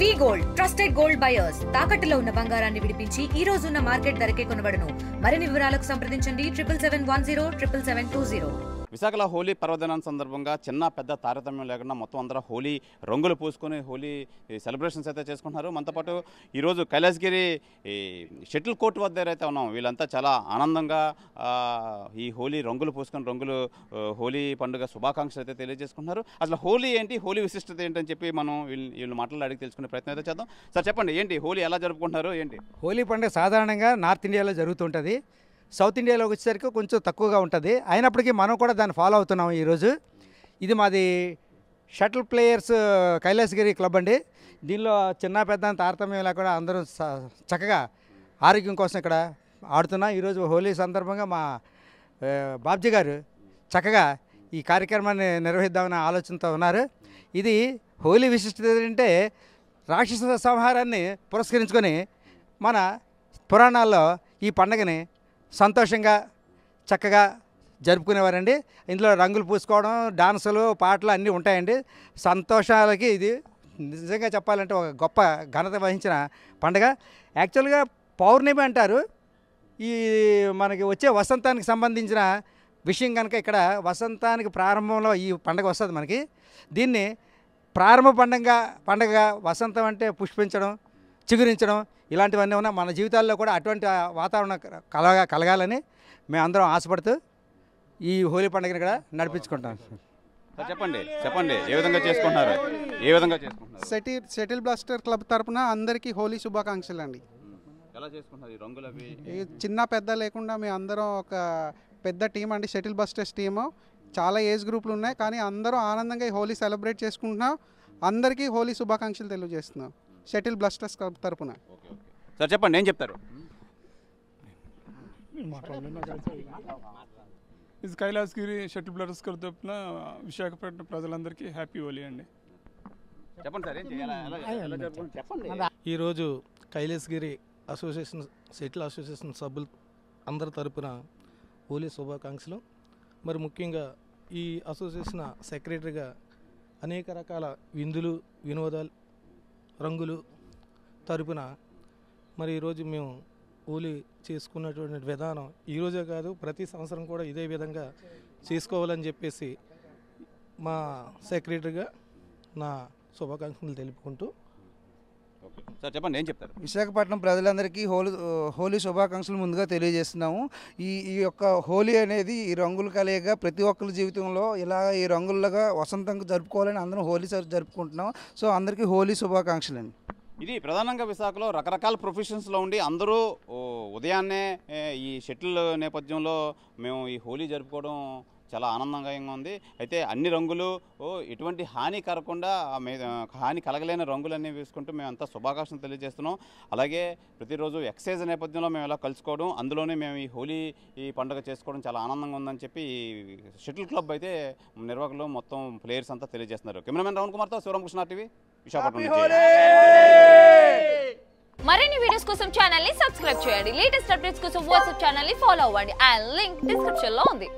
వి gold trusted gold buyers తాకట్టులో ఉన్న బంగారాన్ని విడిపించి ఈ రోజు ఉన్న మార్కెట్ ధరకే కొనబడును. మరిన్ని వివరాలకు సంప్రదించండి 77107720. విశాఖలో హోలీ పర్వదినం సందర్భంగా చిన్న పెద్ద తారతమ్యం లేకుండా మొత్తం అందరూ హోలీ రంగులు పూసుకొని హోలీ సెలబ్రేషన్స్ అయితే చేసుకుంటున్నారు. మనతో పాటు ఈరోజు కైలాసగిరి షటిల్ కోర్ట్ వద్ద అయితే ఉన్నాం. వీళ్ళంతా చాలా ఆనందంగా ఈ హోలీ రంగులు పూసుకొని హోలీ పండుగ శుభాకాంక్షలు అయితే తెలియజేసుకుంటున్నారు. అసలు హోలీ ఏంటి, హోలీ విశిష్టత ఏంటని చెప్పి మనం వీళ్ళు మాటలు అడిగి తెలుసుకునే ప్రయత్నం అయితే చేద్దాం. సార్ చెప్పండి, ఏంటి హోలీ ఎలా జరుపుకుంటున్నారు ఏంటి? హోలీ పండుగ సాధారణంగా నార్త్ ఇండియాలో జరుగుతుంటుంది. సౌత్ ఇండియాలోకి వచ్చేసరికి కొంచెం తక్కువగా ఉంటుంది. అయినప్పటికీ మనం కూడా దాన్ని ఫాలో అవుతున్నాం. ఈరోజు ఇది మాది షటిల్ ప్లేయర్స్ కైలాసగిరి క్లబ్ అండి. దీనిలో చిన్న పెద్ద తారతమ్యం లేకుండా అందరూ చక్కగా ఆరోగ్యం కోసం ఇక్కడ ఆడుతున్నాం. ఈరోజు హోలీ సందర్భంగా మా బాబ్జీ గారు చక్కగా ఈ కార్యక్రమాన్ని నిర్వహిద్దామనే ఆలోచనతో ఉన్నారు. ఇది హోలీ విశిష్టత ఏంటంటే రాక్షస సంహారాన్ని పురస్కరించుకొని మన పురాణాల్లో ఈ పండుగని సంతోషంగా చక్కగా జరుపుకునేవారండి. ఇందులో రంగులు పూసుకోవడం, డాన్సులు, పాటలు అన్నీ ఉంటాయండి. సంతోషాలకి ఇది నిజంగా చెప్పాలంటే ఒక గొప్ప ఘనత వహించిన పండుగ. యాక్చువల్గా పౌర్ణమి అంటారు. ఈ మనకి వచ్చే వసంతానికి సంబంధించిన విషయం కనుక ఇక్కడ వసంతానికి ప్రారంభంలో ఈ పండుగ వస్తుంది మనకి. దీన్ని ప్రారంభ పండుగ వసంతం అంటే పుష్పించడం, చిగురించడం ఇలాంటివన్నీ ఉన్నాయి. మన జీవితాల్లో కూడా అటువంటి వాతావరణం కలగాలని మేమందరం ఆశపడుతూ ఈ హోలీ పండుగని కూడా నడిపించుకుంటాం. చెప్పండి ఏ విధంగా చేసుకుంటున్నారు? షటిల్ బ్లాస్టర్ క్లబ్ తరపున అందరికీ హోలీ శుభాకాంక్షలు అండి. ఎలా చేసుకుంటున్నారు ఈ రంగులు అవి? చిన్న పెద్ద లేకుండా మేము అందరం ఒక పెద్ద టీం అండి. షటిల్ బ్లాస్టర్స్ టీము చాలా ఏజ్ గ్రూపులు ఉన్నాయి, కానీ అందరూ ఆనందంగా ఈ హోలీ సెలబ్రేట్ చేసుకుంటున్నాం. అందరికీ హోలీ శుభాకాంక్షలు తెలియజేస్తున్నాం షటిల్ బ్లాస్టర్స్ క్లబ్ తరపున. సార్ చెప్పండి, ఏం చెప్తారు? ఇది కైలాసగిరి షటిల్ బ్లాస్టర్స్ క్లబ్ తరపున విశాఖపట్నం ప్రజలందరికీ హ్యాపీ హోలీ అండి. చెప్పండి సార్, చెప్పండి. ఈరోజు కైలాసగిరి అసోసియేషన్ షటిల్ అసోసియేషన్ సభ్యులు అందరి తరపున హోలీ శుభాకాంక్షలు. మరి ముఖ్యంగా ఈ అసోసియేషన్ సెక్రటరీగా అనేక రకాల విందులు, వినోదాలు, రంగులు తరపున మరి ఈరోజు మేము హోలీ చేసుకున్నటువంటి విధానం ఈరోజే కాదు, ప్రతి సంవత్సరం కూడా ఇదే విధంగా చేసుకోవాలని చెప్పేసి మా సెక్రటరీగా నా శుభాకాంక్షలు తెలుపుకుంటూ. సార్ చెప్పండి, ఏం చెప్తారు? విశాఖపట్నం ప్రజలందరికీ హోలీ శుభాకాంక్షలు ముందుగా తెలియజేస్తున్నాము. ఈ యొక్క హోలీ అనేది ఈ రంగులు కలయిగా ప్రతి ఒక్కరి జీవితంలో ఇలా ఈ రంగులుగా వసంతంగా జరుపుకోవాలని అందరం హోలీ జరుపుకుంటున్నాం. సో అందరికీ హోలీ శుభాకాంక్షలు అండి. ఇది ప్రధానంగా విశాఖలో రకరకాల ప్రొఫెషన్స్లో ఉండి అందరూ ఉదయాన్నే ఈ షటిల్ నేపథ్యంలో మేము ఈ హోలీ జరుపుకోవడం చాలా ఆనందంగా ఉంది. అయితే అన్ని రంగులు ఎటువంటి హాని హాని కలగలేని రంగులన్నీ వేసుకుంటూ మేము అంతా శుభాకాంక్షలు తెలియజేస్తున్నాం. అలాగే ప్రతిరోజు ఎక్సైజ్ నేపథ్యంలో మేము ఇలా కలుసుకోవడం, అందులోనే మేము ఈ హోలీ పండుగ చేసుకోవడం చాలా ఆనందంగా ఉందని చెప్పి షటిల్ క్లబ్ అయితే నిర్వాహకులు మొత్తం ప్లేయర్స్ అంతా తెలియజేస్తున్నారు. కెమెరామెన్ రావణ్ కుమార్తో శివరామకృష్ణ టీవీ, విశాఖపట్నం నుంచి. మరిన్ని వీడియోస్ కోసం ఛానల్ ని సబ్స్క్రైబ్ చేయండి. లేటెస్ట్ అప్డేట్స్ కోసం వాట్సాప్ ఛానల్ ని ఫాలో అవ్వండి. అండ్ లింక్ డిస్క్రిప్షన్ లో ఉంది.